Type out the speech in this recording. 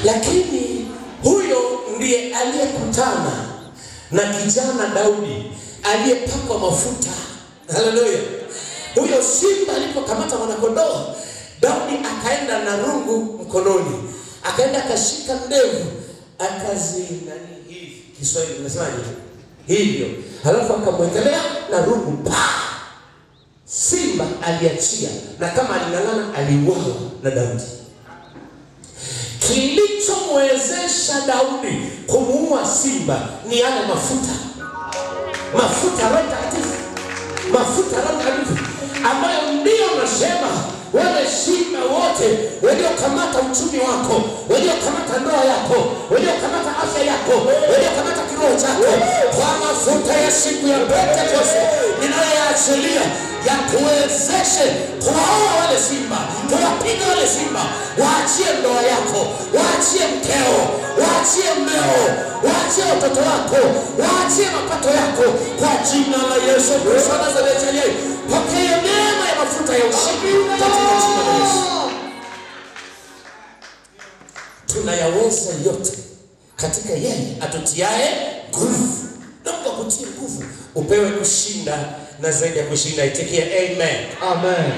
Lakini huyo ndiye aliyekutana na kijana Daudi aliyepakwa mafuta. Haleluya. Huyo simba alipokamata mwanakondoo, Daudi akaenda na rungu mkononi, akaenda akashika ndevu, akazinani hivi, Kiswahili nasemaje hivyo, halafu akamwekelea na rungu, simba aliachia, na kama aling'ang'ana aliuawa na Daudi. Kilichomwezesha Daudi kumuua simba ni yale mafuta. Mafuta Roho Mtakatifu. Mafuta Roho Mtakatifu ambayo ndio nasema wale simba wote waliokamata uchumi wako, waliokamata ndoa yako, waliokamata afya yako, waliokamata kiroho chako, kwa mafuta ya siku ya Pentekoste ninayoachilia ya kuwezeshe kuwaoa wale simba, kuwapiga wale simba. Waachie ndoa yako, waachie mkeo, waachie mmeo, waachie watoto wako, waachie mapato yako kwa jina la Yesu Kristo wa Nazareti. Pokea neema ya mafuta ya ushindi katika jina la Yesu. Tunayaweza yote katika yeye atutiaye nguvu. Na Mungu akutie nguvu upewe kushinda na zaidi ya kushinda. Itikia amen. Amen.